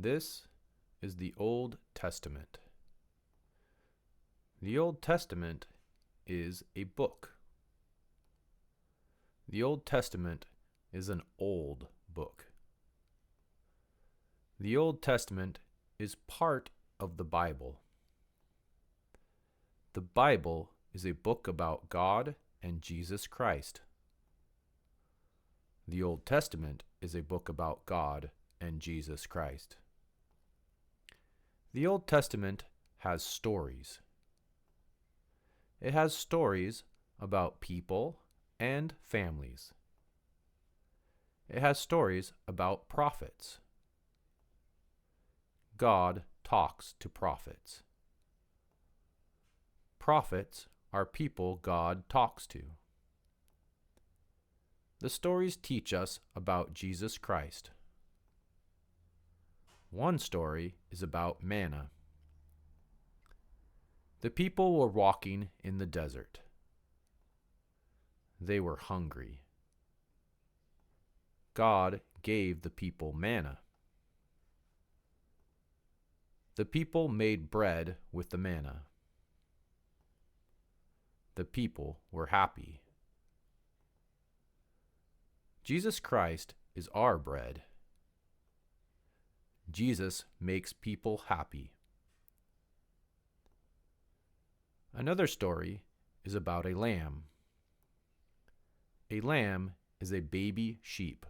This is the Old Testament. The Old Testament is a book. The Old Testament is an old book. The Old Testament is part of the Bible. The Bible is a book about God and Jesus Christ. The Old Testament is a book about God and Jesus Christ. The Old Testament has stories. It has stories about people and families. It has stories about prophets. God talks to prophets. Prophets are people God talks to. The stories teach us about Jesus Christ. One story is about manna. The people were walking in the desert. They were hungry. God gave the people manna. The people made bread with the manna. The people were happy. Jesus Christ is our bread. Jesus makes people happy. Another story is about a lamb. A lamb is a baby sheep.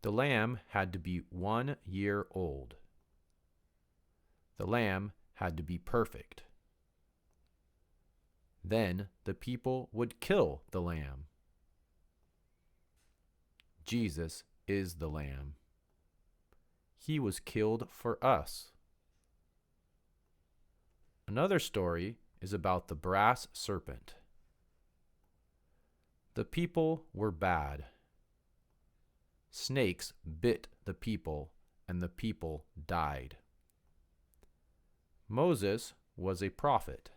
The lamb had to be 1 year old. The lamb had to be perfect. Then the people would kill the lamb. Jesus is the lamb. He was killed for us. Another story is about the brass serpent. The people were bad. Snakes bit the people, and the people died. Moses was a prophet.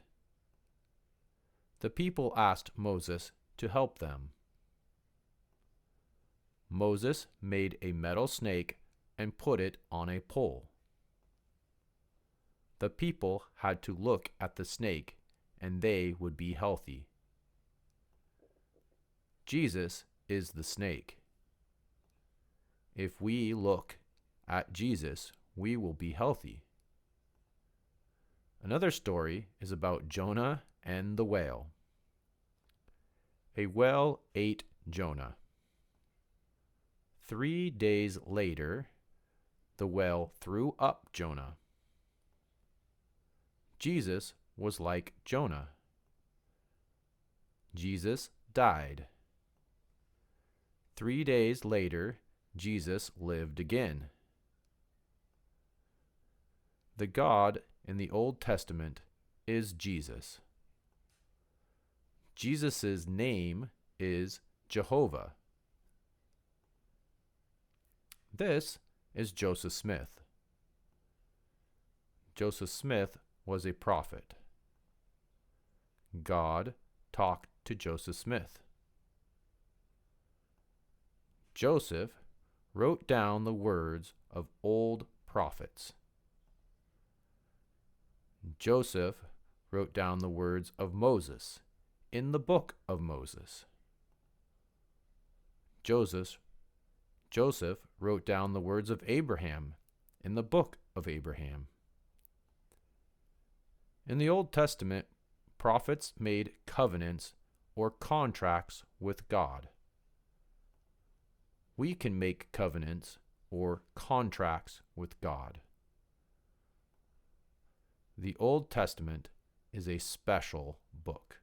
The people asked Moses to help them. Moses made a metal snake and put it on a pole. The people had to look at the snake, and they would be healthy. Jesus is the snake. If we look at Jesus, we will be healthy. Another story is about Jonah and the whale. A whale ate Jonah. 3 days later, the whale threw up Jonah. Jesus was like Jonah. Jesus died. 3 days later, Jesus lived again. The God in the Old Testament is Jesus. Jesus' name is Jehovah. This is Joseph Smith. Joseph Smith was a prophet. God talked to Joseph Smith. Joseph wrote down the words of old prophets. Joseph wrote down the words of Moses in the book of Moses. Joseph wrote down the words of Abraham in the book of Abraham. In the Old Testament, prophets made covenants or contracts with God. We can make covenants or contracts with God. The Old Testament is a special book.